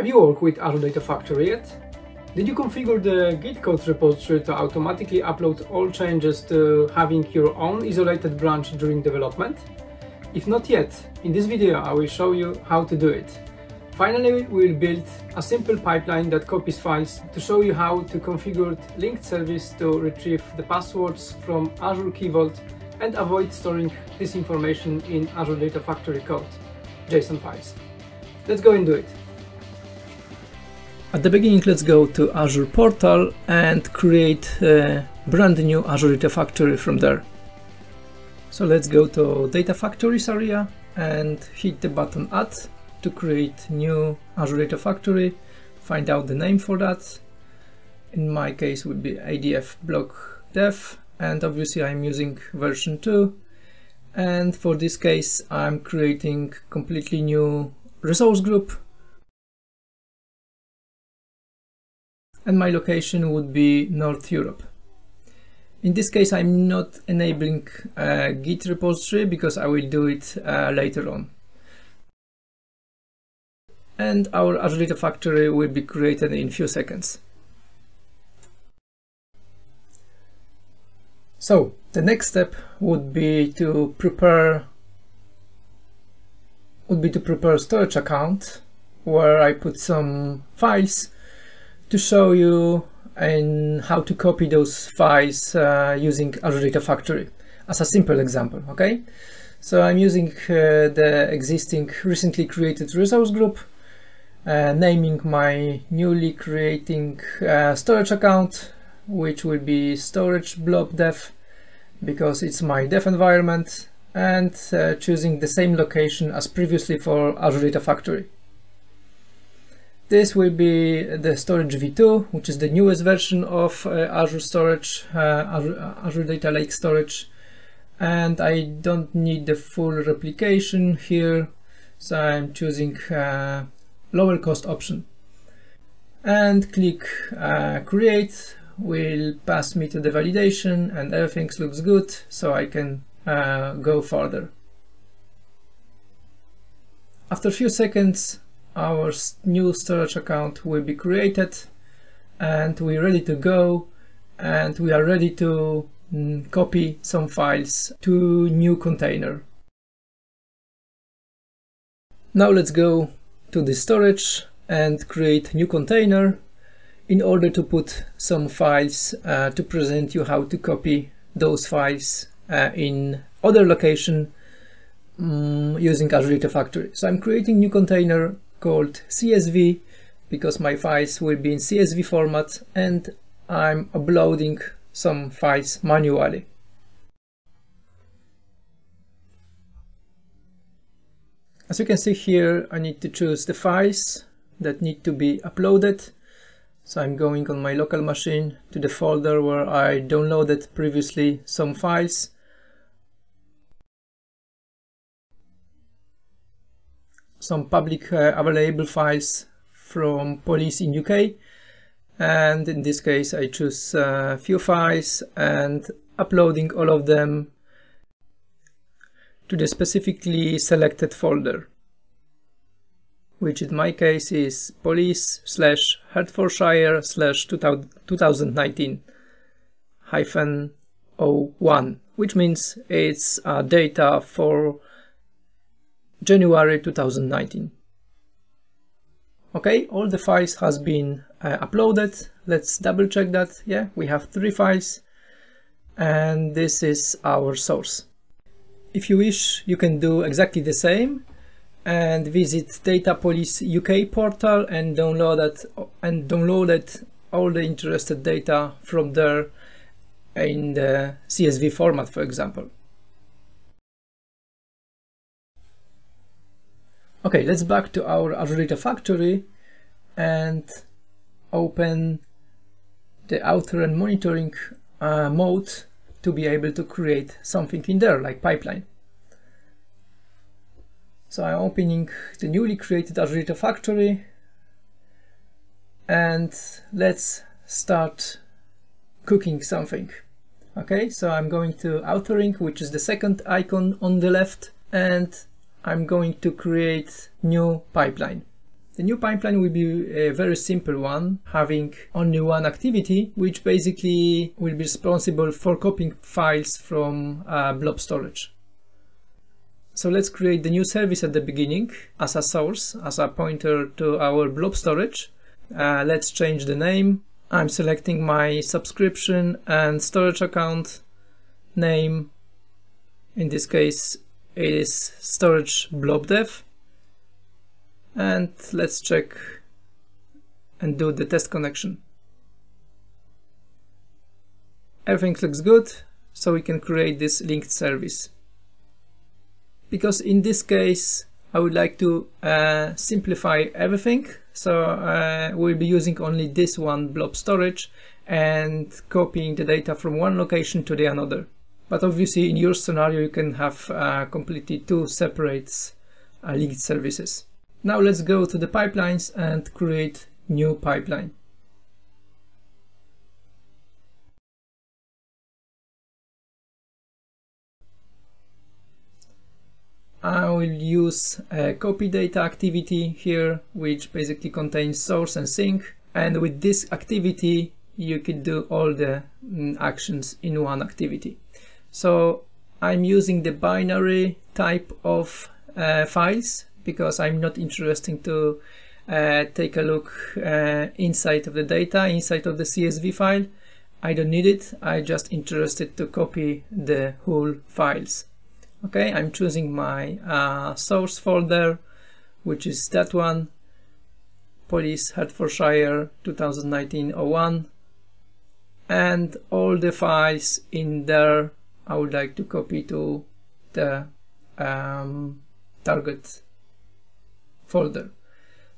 Have you worked with Azure Data Factory yet? Did you configure the Git code repository to automatically upload all changes to having your own isolated branch during development? If not yet, in this video I will show you how to do it. Finally, we will build a simple pipeline that copies files to show you how to configure linked service to retrieve the passwords from Azure Key Vault and avoid storing this information in Azure Data Factory code, JSON files. Let's go and do it. At the beginning, let's go to Azure portal and create a brand new Azure Data Factory from there. So let's go to Data Factories area and hit the button Add to create new Azure Data Factory. Find out the name for that. In my case would be ADF block dev, and obviously I'm using version 2. And for this case I'm creating completely new resource group. And my location would be North Europe. In this case I'm not enabling a Git repository because I will do it later on. And our Azure Data Factory will be created in a few seconds. So the next step would be to prepare storage account where I put some files to show you how to copy those files using Azure Data Factory as a simple example. Okay, so I'm using the existing recently created resource group, naming my newly creating storage account, which will be storage blob dev because it's my dev environment, and choosing the same location as previously for Azure Data Factory. This will be the storage v2, which is the newest version of Azure Storage, Azure Data Lake Storage, and I don't need the full replication here, so I'm choosing lower cost option. And click create, will pass me to the validation and everything looks good, so I can go further. After a few seconds our new storage account will be created and we're ready to go, and we are ready to copy some files to new container. Now let's go to the storage and create new container in order to put some files to present you how to copy those files in other location using Azure Data Factory. So I'm creating new container called CSV because my files will be in CSV format, and I'm uploading some files manually. As you can see here, I need to choose the files that need to be uploaded. So I'm going on my local machine to the folder where I downloaded previously some files. Some public available files from police in UK, and in this case I choose a few files and uploading all of them to the specifically selected folder, which in my case is police/Hertfordshire/2019-01, which means it's data for January 2019. Okay, all the files has been uploaded. Let's double check that. Yeah, we have 3 files and this is our source. If you wish, you can do exactly the same and visit Data Police UK portal and download all the interested data from there in the CSV format, for example. Okay, let's back to our Azure Data Factory and open the author and monitoring mode to be able to create something in there like pipeline. So I'm opening the newly created Azure Data Factory and let's start cooking something. Okay, so I'm going to authoring, which is the second icon on the left, and I'm going to create new pipeline. The new pipeline will be a very simple one, having only one activity, which basically will be responsible for copying files from blob storage. So let's create the new service at the beginning as a source, as a pointer to our blob storage. Let's change the name. I'm selecting my subscription and storage account name. In this case, it is storage blob dev. And let's check and do the test connection. Everything looks good, so we can create this linked service. Because in this case, I would like to simplify everything. So we'll be using only this one blob storage and copying the data from one location to the another. But obviously in your scenario, you can have completely two separate linked services. Now let's go to the pipelines and create new pipeline. I will use a copy data activity here, which basically contains source and sink. And with this activity, you could do all the actions in one activity. So I'm using the binary type of files, because I'm not interested to take a look inside of the data, inside of the CSV file. I don't need it. I'm just interested to copy the whole files. Okay, I'm choosing my source folder, which is that one, Police Hertfordshire 2019-01, and all the files in there I would like to copy to the target folder.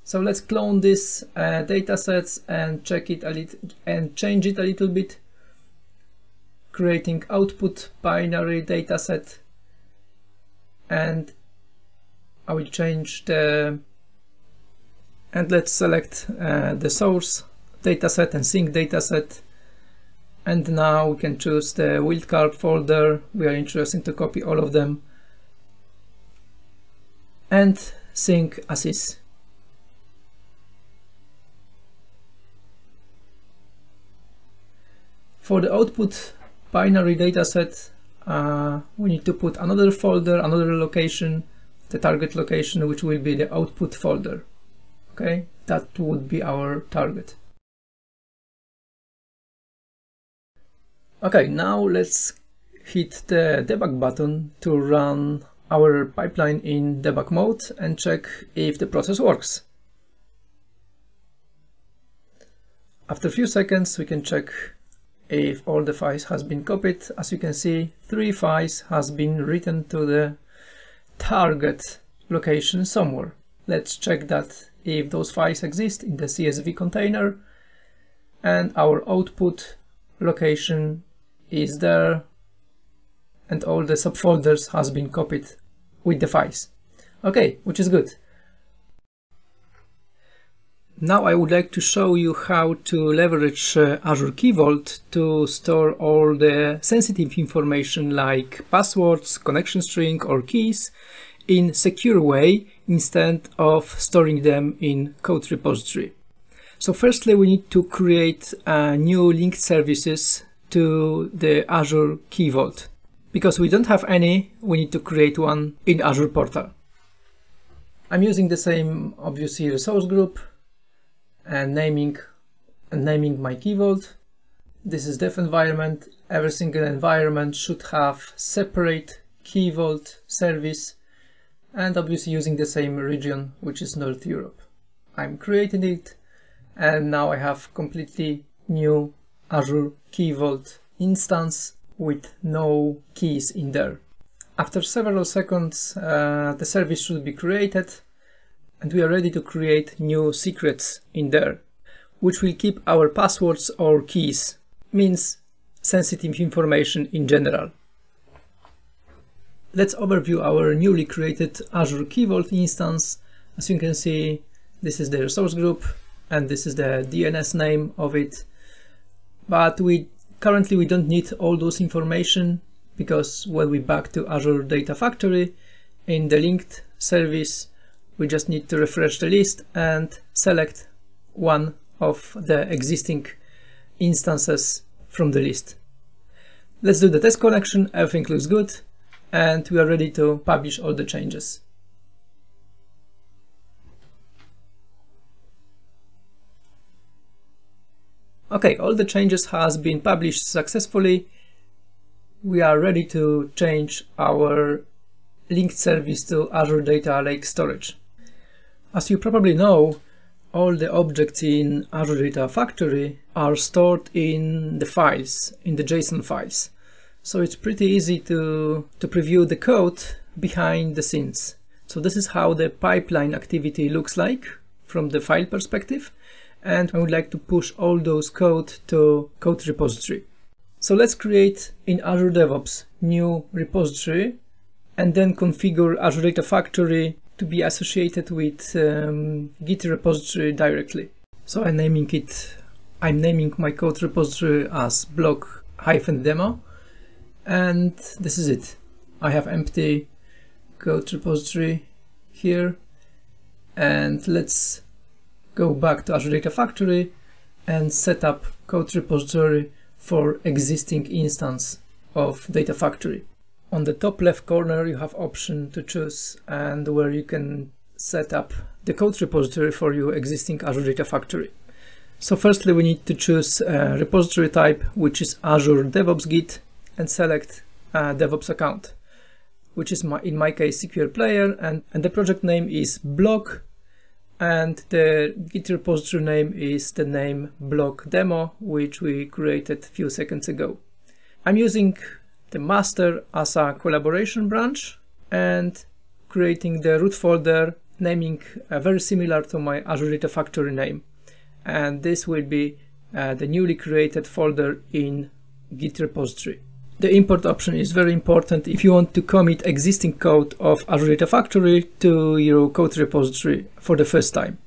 So let's clone this datasets and check it a little and change it a little bit, creating output binary dataset, and I will change the and let's select the source dataset and sink dataset, and now we can choose the wildcard folder. We are interested to copy all of them, and sink as is. For the output binary dataset, we need to put another folder, another location, the target location, which will be the output folder. Okay, that would be our target. Okay, now let's hit the debug button to run our pipeline in debug mode and check if the process works. After a few seconds, we can check if all the files has been copied. As you can see, 3 files has been written to the target location somewhere. Let's check that if those files exist in the CSV container, and our output location is there, and all the subfolders has been copied with the files. Okay, which is good. Now I would like to show you how to leverage Azure Key Vault to store all the sensitive information like passwords, connection string or keys in secure way instead of storing them in code repository. So firstly, we need to create new linked services to the Azure Key Vault. Because we don't have any, we need to create one in Azure Portal. I'm using the same, obviously, resource group and naming my Key Vault. This is dev environment. Every single environment should have separate Key Vault service, and obviously using the same region, which is North Europe. I'm creating it, and now I have completely new Azure Key Vault instance with no keys in there. After several seconds, the service should be created, and we are ready to create new secrets in there, which will keep our passwords or keys, means sensitive information in general. Let's overview our newly created Azure Key Vault instance. As you can see, this is the resource group, and this is the DNS name of it. But currently we don't need all those information, because when we back to Azure Data Factory, in the linked service, We just need to refresh the list and select one of the existing instances from the list. Let's do the test connection. Everything looks good and we are ready to publish all the changes. Okay, all the changes has been published successfully. We are ready to change our linked service to Azure Data Lake Storage. As you probably know, all the objects in Azure Data Factory are stored in the files, in the JSON files. So it's pretty easy to preview the code behind the scenes. So this is how the pipeline activity looks like from the file perspective. And I would like to push all those code to code repository. So let's create in Azure DevOps new repository and then configure Azure Data Factory to be associated with Git repository directly. So I'm naming my code repository as blog-demo, and this is it. I have empty code repository here, and let's go back to Azure Data Factory and set up code repository for existing instance of Data Factory. On the top left corner you have option to choose and where you can set up the code repository for your existing Azure Data Factory. So firstly we need to choose a repository type, which is Azure DevOps Git, and select a DevOps account, which is in my case SQL Player, and the project name is blog, and the Git repository name is the name blog demo, which we created a few seconds ago. I'm using the master as a collaboration branch and creating the root folder, naming very similar to my Azure Data Factory name. And this will be the newly created folder in Git repository. The import option is very important if you want to commit existing code of Azure Data Factory to your code repository for the first time.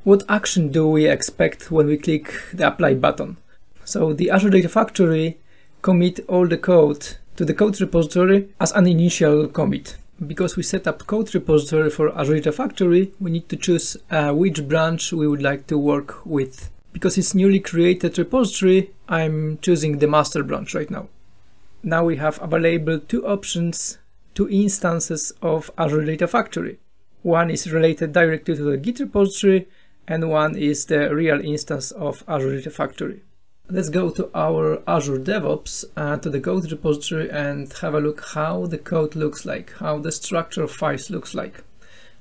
What action do we expect when we click the apply button? So the Azure Data Factory commit all the code to the code repository as an initial commit. Because we set up code repository for Azure Data Factory, we need to choose which branch we would like to work with. Because it's newly created repository, I'm choosing the master branch right now. Now we have available two options, two instances of Azure Data Factory. One is related directly to the Git repository and one is the real instance of Azure Data Factory. Let's go to our Azure DevOps, to the code repository, and have a look how the code looks like, how the structure of files looks like.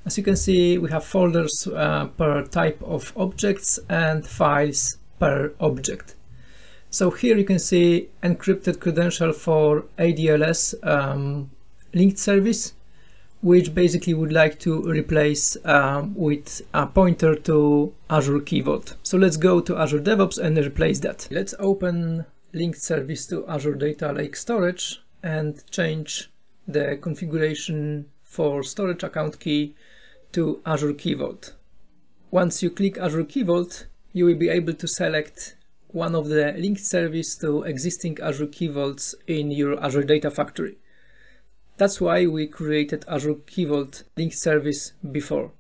As you can see, we have folders per type of objects and files per object. So here you can see encrypted credential for ADLS linked service, which basically would like to replace with a pointer to Azure Key Vault. So let's go to Azure DevOps and replace that. Let's open linked service to Azure Data Lake Storage and change the configuration for storage account key to Azure Key Vault. Once you click Azure Key Vault, you will be able to select one of the linked service to existing Azure Key Vaults in your Azure Data Factory. That's why we created Azure Key Vault linked service before.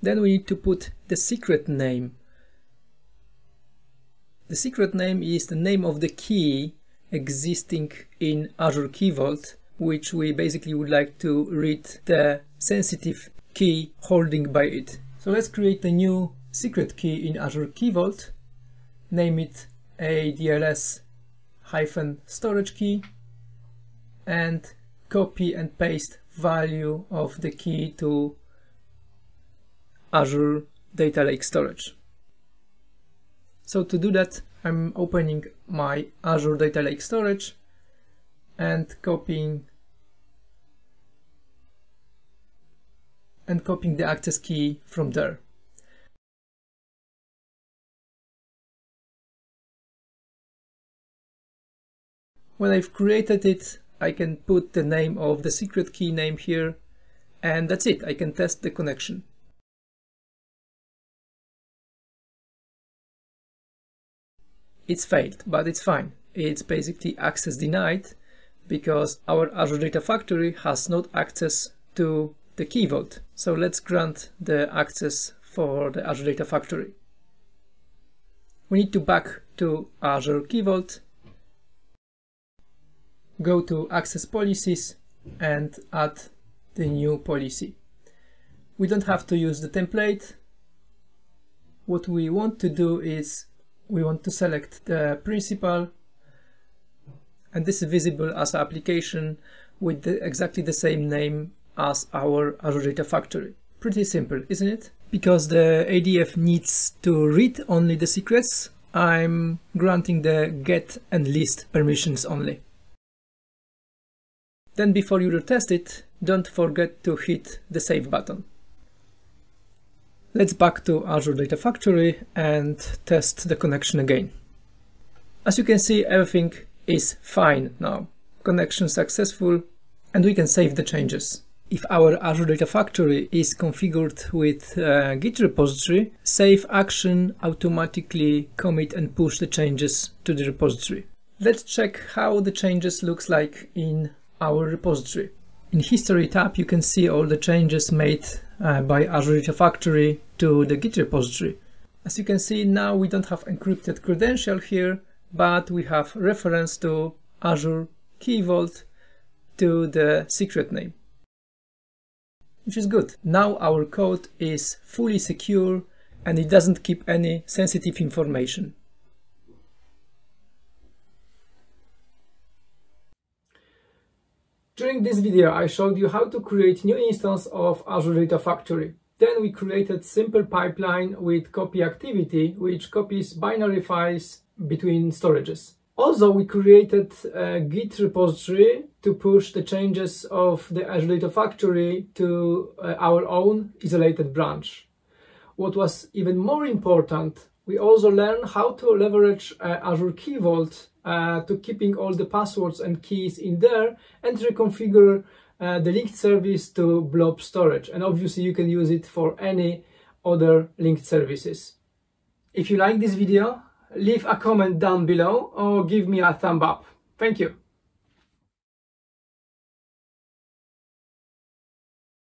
Then we need to put the secret name. The secret name is the name of the key existing in Azure Key Vault, which we basically would like to read the sensitive key holding by it. So let's create a new secret key in Azure Key Vault. Name it ADLS-storage key and copy and paste value of the key to Azure Data Lake Storage. So to do that, I'm opening my Azure Data Lake Storage and copying the access key from there. When I've created it, I can put the name of the secret key name here, and that's it. I can test the connection. It's failed, but it's fine. It's basically access denied because our Azure Data Factory has not access to the Key Vault. So let's grant the access for the Azure Data Factory. We need to back to Azure Key Vault, go to Access Policies and add the new policy. We don't have to use the template. What we want to do is we want to select the principal, and this is visible as an application with exactly the same name as our Azure Data Factory. Pretty simple, isn't it? Because the ADF needs to read only the secrets, I'm granting the get and list permissions only. Then before you retest it, don't forget to hit the save button. Let's back to Azure Data Factory and test the connection again. As you can see, everything is fine now. Connection successful, and we can save the changes. If our Azure Data Factory is configured with Git repository, save action automatically commit and push the changes to the repository. Let's check how the changes looks like in our repository. In History tab, you can see all the changes made by Azure Data Factory to the Git repository. As you can see, now we don't have encrypted credential here, but we have reference to Azure Key Vault to the secret name, which is good. Now our code is fully secure and it doesn't keep any sensitive information. During this video, I showed you how to create new instance of Azure Data Factory. Then we created simple pipeline with copy activity, which copies binary files between storages. Also, we created a Git repository to push the changes of the Azure Data Factory to our own isolated branch. What was even more important, we also learned how to leverage Azure Key Vault to keeping all the passwords and keys in there and reconfigure the linked service to blob storage. And obviously you can use it for any other linked services. If you like this video, leave a comment down below or give me a thumb up. Thank you.